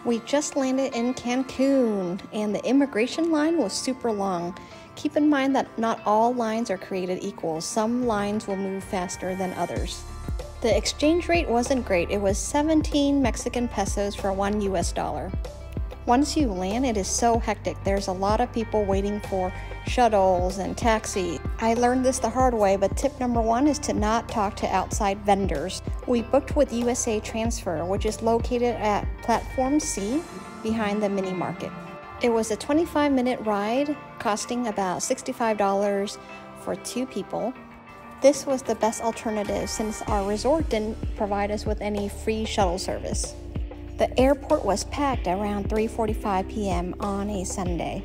We just landed in Cancun, and the immigration line was super long. Keep in mind that not all lines are created equal. Some lines will move faster than others. The exchange rate wasn't great. It was 17 Mexican pesos for $1 US. Once you land, it is so hectic. There's a lot of people waiting for shuttles and taxi. I learned this the hard way, but tip number 1 is to not talk to outside vendors. We booked with USA Transfer, which is located at Platform C behind the mini market. It was a 25-minute ride, costing about $65 for 2 people. This was the best alternative since our resort didn't provide us with any free shuttle service. The airport was packed around 3:45 p.m. on a Sunday.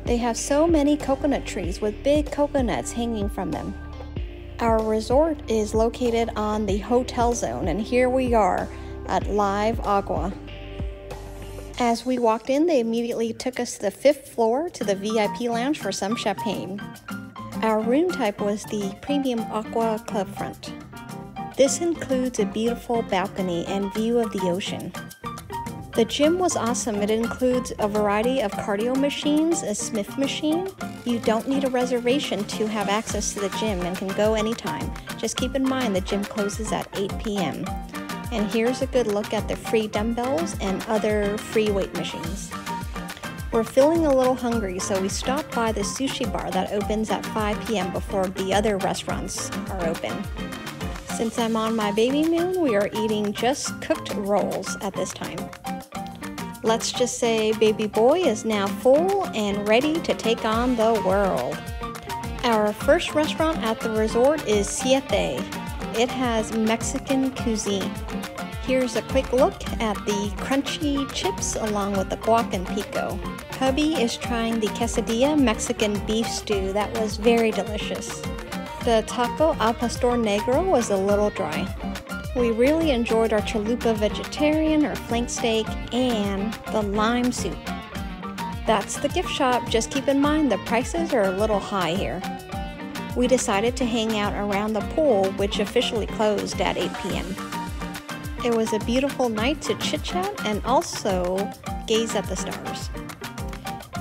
They have so many coconut trees with big coconuts hanging from them. Our resort is located on the hotel zone, and here we are at Live Aqua. As we walked in, they immediately took us to the 5th floor to the VIP lounge for some champagne. Our room type was the premium Aqua club front. This includes a beautiful balcony and view of the ocean. The gym was awesome. It includes a variety of cardio machines, a Smith machine. You don't need a reservation to have access to the gym and can go anytime. Just keep in mind the gym closes at 8 p.m. And here's a good look at the free dumbbells and other free weight machines. We're feeling a little hungry, so we stopped by the sushi bar that opens at 5 p.m. before the other restaurants are open. Since I'm on my Babymoon, we are eating just cooked rolls at this time. Let's just say baby boy is now full and ready to take on the world. Our first restaurant at the resort is Siete. It has Mexican cuisine. Here's a quick look at the crunchy chips along with the guac and pico. Hubby is trying the quesadilla Mexican beef stew. That was very delicious. The taco al pastor negro was a little dry. We really enjoyed our chalupa vegetarian, our flank steak, and the lime soup. That's the gift shop. Just keep in mind the prices are a little high here. We decided to hang out around the pool, which officially closed at 8 p.m. It was a beautiful night to chit-chat and also gaze at the stars.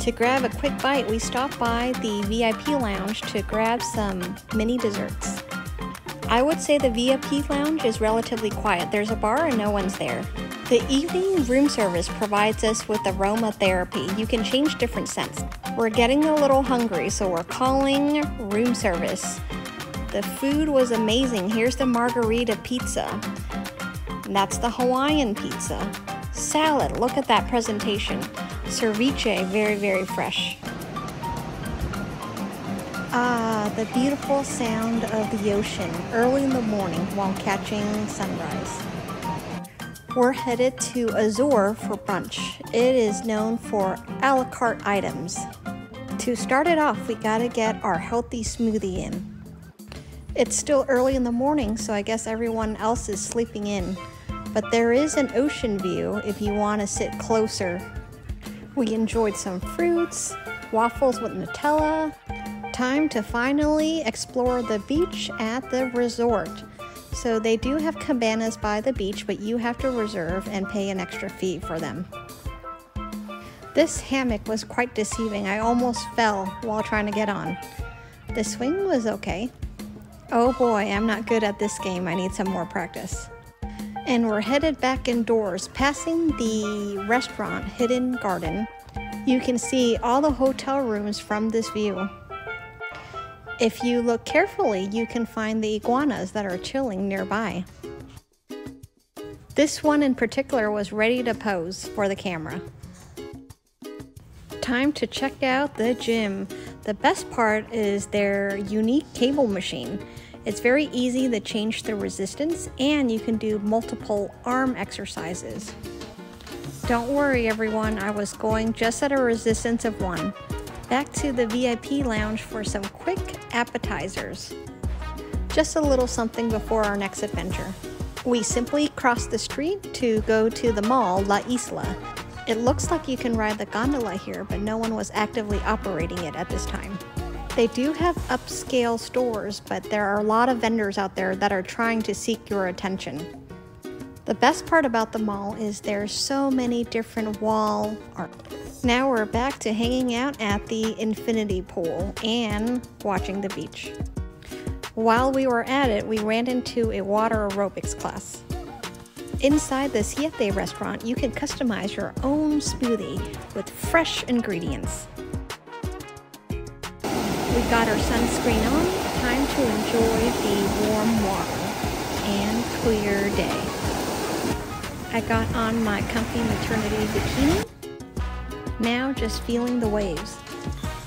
To grab a quick bite, we stopped by the VIP lounge to grab some mini desserts. I would say the VIP lounge is relatively quiet. There's a bar and no one's there. The evening room service provides us with aromatherapy. You can change different scents. We're getting a little hungry, so we're calling room service. The food was amazing. Here's the margarita pizza. And that's the Hawaiian pizza. Salad, look at that presentation. Ceviche, very, very fresh. Ah, the beautiful sound of the ocean early in the morning while catching sunrise. We're headed to Azure for brunch. It is known for a la carte items. To start it off, we gotta get our healthy smoothie in. It's still early in the morning, so I guess everyone else is sleeping in. But there is an ocean view if you want to sit closer. We enjoyed some fruits, waffles with Nutella. Time to finally explore the beach at the resort. So they do have cabanas by the beach, but you have to reserve and pay an extra fee for them. This hammock was quite deceiving. I almost fell while trying to get on. The swing was okay. Oh boy, I'm not good at this game. I need some more practice. And we're headed back indoors, passing the restaurant Hidden Garden. You can see all the hotel rooms from this view. If you look carefully, you can find the iguanas that are chilling nearby. This one in particular was ready to pose for the camera. Time to check out the gym. The best part is their unique cable machine. It's very easy to change the resistance, and you can do multiple arm exercises. Don't worry everyone, I was going just at a resistance of 1. Back to the VIP lounge for some quick appetizers. Just a little something before our next adventure. We simply crossed the street to go to the mall, La Isla. It looks like you can ride the gondola here, but no one was actively operating it at this time. They do have upscale stores, but there are a lot of vendors out there that are trying to seek your attention. The best part about the mall is there's so many different wall art. Now we're back to hanging out at the infinity pool and watching the beach. While we were at it, we ran into a water aerobics class. Inside the Siete restaurant, you can customize your own smoothie with fresh ingredients. We got our sunscreen on, time to enjoy the warm water and clear day. I got on my comfy maternity bikini, now just feeling the waves.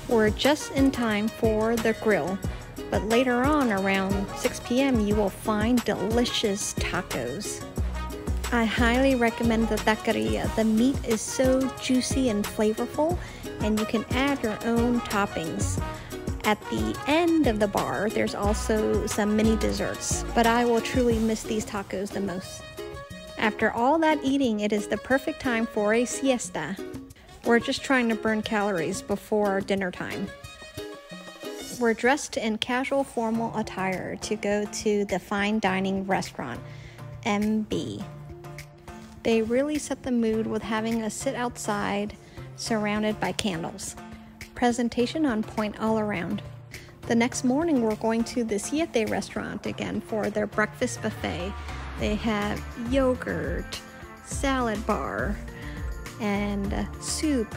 We're just in time for the grill, but later on around 6 p.m. you will find delicious tacos. I highly recommend the taqueria. The meat is so juicy and flavorful, and you can add your own toppings. At the end of the bar, there's also some mini desserts, but I will truly miss these tacos the most. After all that eating, it is the perfect time for a siesta. We're just trying to burn calories before dinner time. We're dressed in casual formal attire to go to the fine dining restaurant, MB. They really set the mood with having us sit outside, surrounded by candles. Presentation on point all around. The next morning, we're going to the Siete restaurant again for their breakfast buffet. They have yogurt, salad bar, and soup.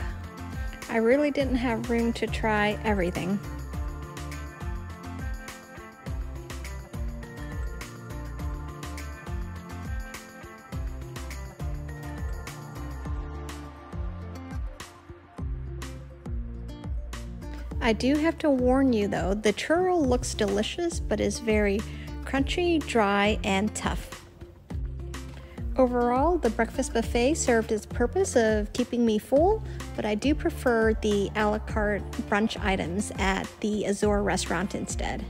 I really didn't have room to try everything. I do have to warn you though, the churro looks delicious but is very crunchy, dry, and tough. Overall, the breakfast buffet served its purpose of keeping me full, but I do prefer the a la carte brunch items at the Azure restaurant instead.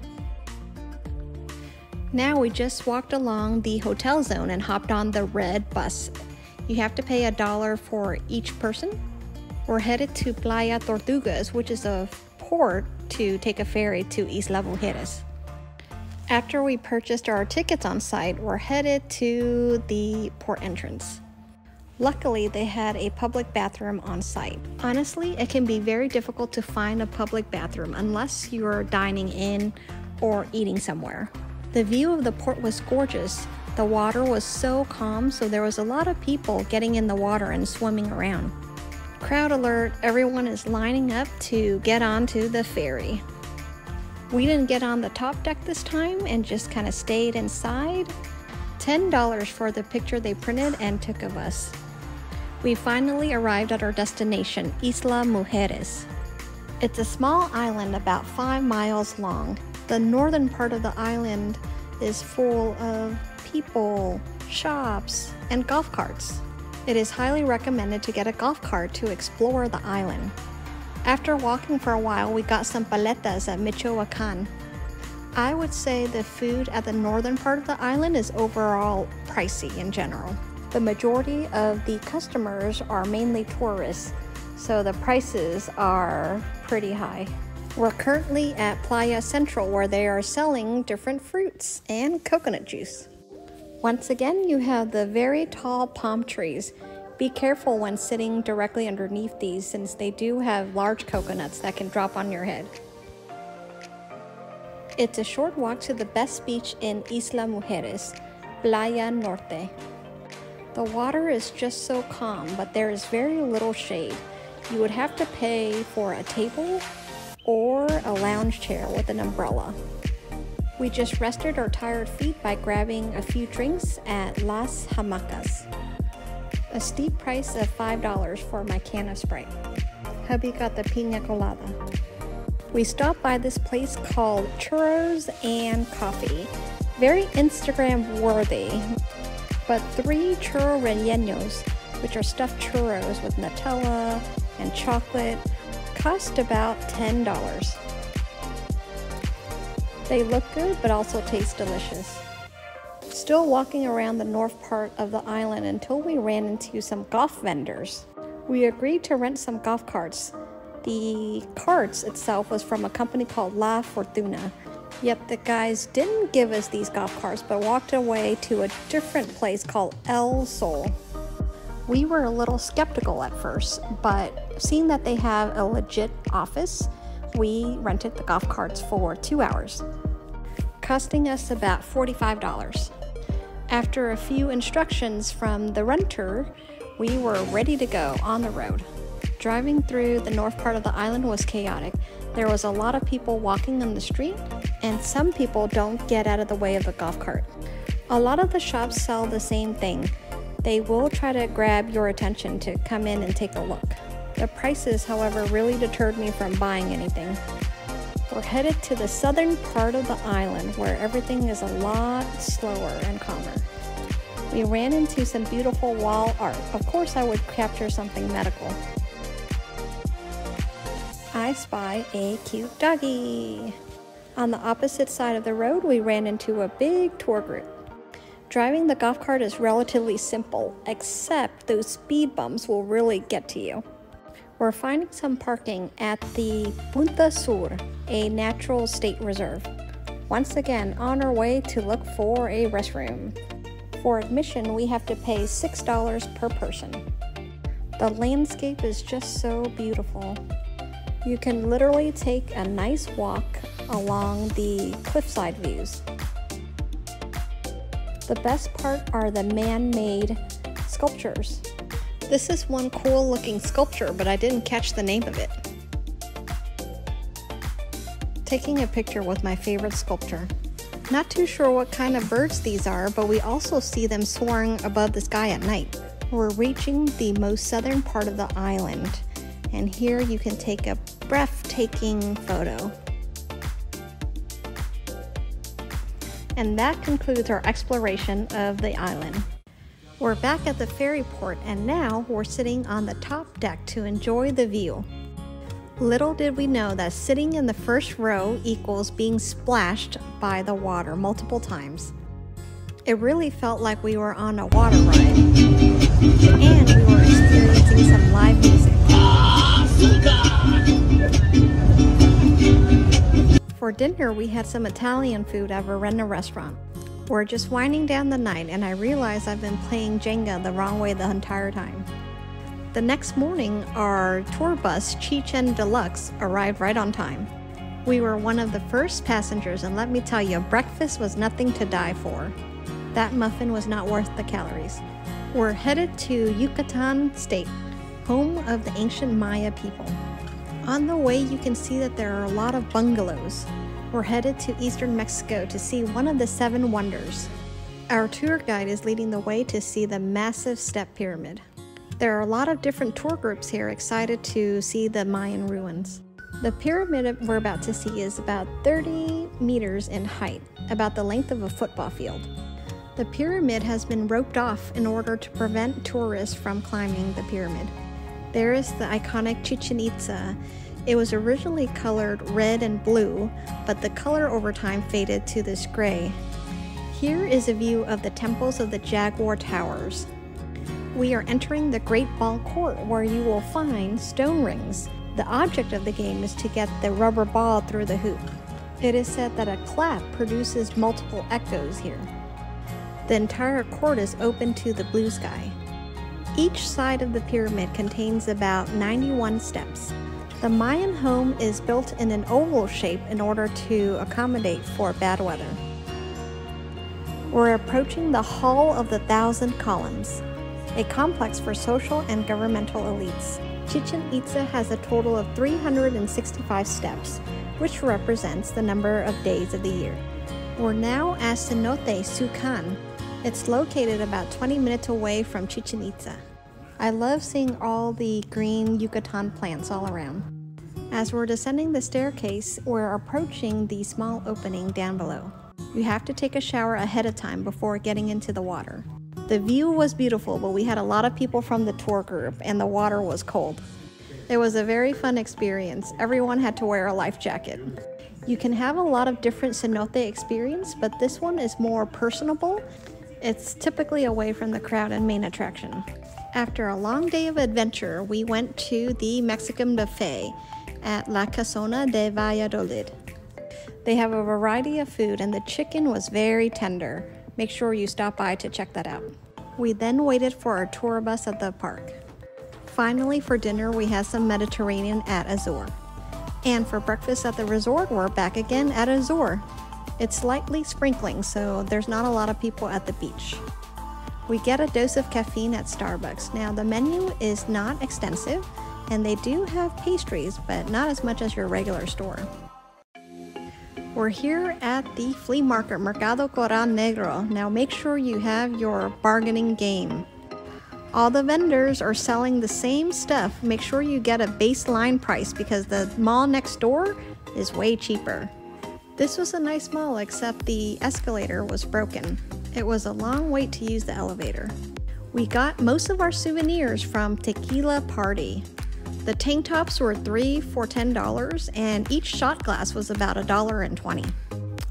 Now we just walked along the hotel zone and hopped on the red bus. You have to pay $1 for each person. We're headed to Playa Tortugas, which is a port to take a ferry to Isla Mujeres. After we purchased our tickets on site, we're headed to the port entrance. Luckily, they had a public bathroom on site. Honestly, it can be very difficult to find a public bathroom unless you're dining in or eating somewhere. The view of the port was gorgeous. The water was so calm, so there was a lot of people getting in the water and swimming around. Crowd alert, everyone is lining up to get onto the ferry. We didn't get on the top deck this time and just kind of stayed inside. $10 for the picture they printed and took of us. We finally arrived at our destination, Isla Mujeres. It's a small island about 5 miles long. The northern part of the island is full of people, shops, and golf carts. It is highly recommended to get a golf cart to explore the island. After walking for a while, we got some paletas at Michoacan. I would say the food at the northern part of the island is overall pricey in general. The majority of the customers are mainly tourists, so the prices are pretty high. We're currently at Playa Central, where they are selling different fruits and coconut juice. Once again, you have the very tall palm trees. Be careful when sitting directly underneath these, since they do have large coconuts that can drop on your head. It's a short walk to the best beach in Isla Mujeres, Playa Norte. The water is just so calm, but there is very little shade. You would have to pay for a table or a lounge chair with an umbrella. We just rested our tired feet by grabbing a few drinks at Las Hamacas. A steep price of $5 for my can of Sprite. Hubby got the pina colada. We stopped by this place called Churros and Coffee. Very Instagram worthy, but 3 churro rellenos, which are stuffed churros with Nutella and chocolate, cost about $10. They look good, but also taste delicious. Still walking around the north part of the island until we ran into some golf vendors. We agreed to rent some golf carts. The carts itself was from a company called La Fortuna. Yet the guys didn't give us these golf carts, but walked away to a different place called El Sol. We were a little skeptical at first, but seeing that they have a legit office, we rented the golf carts for 2 hours, costing us about $45. After a few instructions from the renter, we were ready to go on the road. Driving through the north part of the island was chaotic. There was a lot of people walking on the street, and some people don't get out of the way of the golf cart. A lot of the shops sell the same thing. They will try to grab your attention to come in and take a look. The prices, however, really deterred me from buying anything. We're headed to the southern part of the island where everything is a lot slower and calmer. We ran into some beautiful wall art. Of course, I would capture something medical. I spy a cute doggy. On the opposite side of the road, we ran into a big tour group. Driving the golf cart is relatively simple, except those speed bumps will really get to you. We're finding some parking at the Punta Sur, a natural state reserve. Once again, on our way to look for a restroom. For admission, we have to pay $6 per person. The landscape is just so beautiful. You can literally take a nice walk along the cliffside views. The best part are the man-made sculptures. This is one cool looking sculpture, but I didn't catch the name of it. Taking a picture with my favorite sculpture. Not too sure what kind of birds these are, but we also see them soaring above the sky at night. We're reaching the most southern part of the island, and here you can take a breathtaking photo. And that concludes our exploration of the island. We're back at the ferry port, and now we're sitting on the top deck to enjoy the view. Little did we know that sitting in the first row equals being splashed by the water multiple times. It really felt like we were on a water ride, and we were experiencing some live music. For dinner, we had some Italian food at Verena restaurant. We're just winding down the night, and I realized I've been playing Jenga the wrong way the entire time. The next morning, our tour bus, Chichen Deluxe, arrived right on time. We were one of the first passengers, and let me tell you, breakfast was nothing to die for. That muffin was not worth the calories. We're headed to Yucatan State, home of the ancient Maya people. On the way, you can see that there are a lot of bungalows. We're headed to eastern Mexico to see one of the 7 wonders. Our tour guide is leading the way to see the massive step pyramid. There are a lot of different tour groups here excited to see the Mayan ruins. The pyramid we're about to see is about 30 meters in height, about the length of a football field. The pyramid has been roped off in order to prevent tourists from climbing the pyramid. There is the iconic Chichen Itza. It was originally colored red and blue, but the color over time faded to this gray. Here is a view of the temples of the Jaguar Towers. We are entering the Great Ball Court, where you will find stone rings. The object of the game is to get the rubber ball through the hoop. It is said that a clap produces multiple echoes here. The entire court is open to the blue sky. Each side of the pyramid contains about 91 steps. The Mayan home is built in an oval shape in order to accommodate for bad weather. We're approaching the Hall of the Thousand Columns, a complex for social and governmental elites. Chichen Itza has a total of 365 steps, which represents the number of days of the year. We're now at Cenote Tsukan. It's located about 20 minutes away from Chichen Itza. I love seeing all the green Yucatan plants all around. As we're descending the staircase, we're approaching the small opening down below. You have to take a shower ahead of time before getting into the water. The view was beautiful, but we had a lot of people from the tour group, and the water was cold. It was a very fun experience. Everyone had to wear a life jacket. You can have a lot of different cenote experience, but this one is more personable. It's typically away from the crowd and main attraction. After a long day of adventure, we went to the Mexican buffet at La Casona de Valladolid. They have a variety of food and the chicken was very tender. Make sure you stop by to check that out. We then waited for our tour bus at the park. Finally, for dinner, we had some Mediterranean at Azure. And for breakfast at the resort, we're back again at Azure. It's lightly sprinkling, so there's not a lot of people at the beach. We get a dose of caffeine at Starbucks. Now, the menu is not extensive, and they do have pastries, but not as much as your regular store. We're here at the flea market, Mercado Negro. Now make sure you have your bargaining game. All the vendors are selling the same stuff. Make sure you get a baseline price because the mall next door is way cheaper. This was a nice mall except the escalator was broken. It was a long wait to use the elevator. We got most of our souvenirs from Tequila Party. The tank tops were 3 for $10 and each shot glass was about $1.20.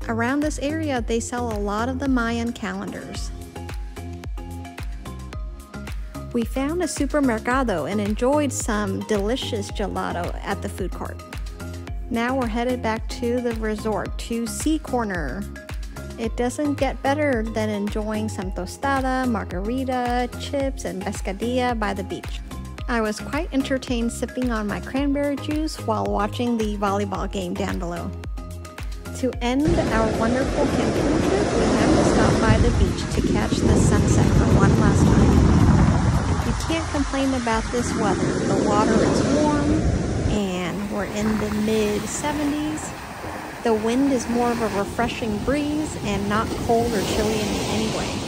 Around this area, they sell a lot of the Mayan calendars. We found a supermercado and enjoyed some delicious gelato at the food court. Now we're headed back to the resort to Sea Corner. It doesn't get better than enjoying some tostada, margarita, chips, and pescadilla by the beach. I was quite entertained sipping on my cranberry juice while watching the volleyball game down below. To end our wonderful Cancun trip, we have to stop by the beach to catch the sunset for one last time. You can't complain about this weather. The water is warm and we're in the mid-70s. The wind is more of a refreshing breeze and not cold or chilly in any way.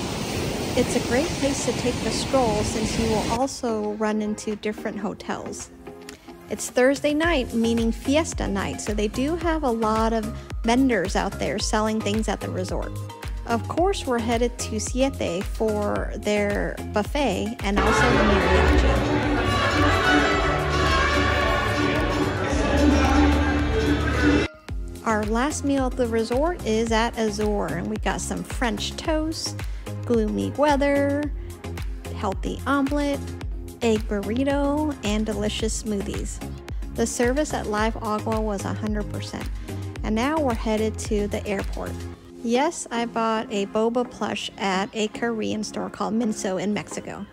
It's a great place to take a stroll since you will also run into different hotels. It's Thursday night, meaning fiesta night, so they do have a lot of vendors out there selling things at the resort. Of course, we're headed to Siete for their buffet and also the mariachi. Our last meal at the resort is at Azure, and we got some French toast, gloomy weather, healthy omelet, egg burrito, and delicious smoothies. The service at Live Aqua was 100%. And now we're headed to the airport. Yes, I bought a boba plush at a Korean store called Minso in Mexico.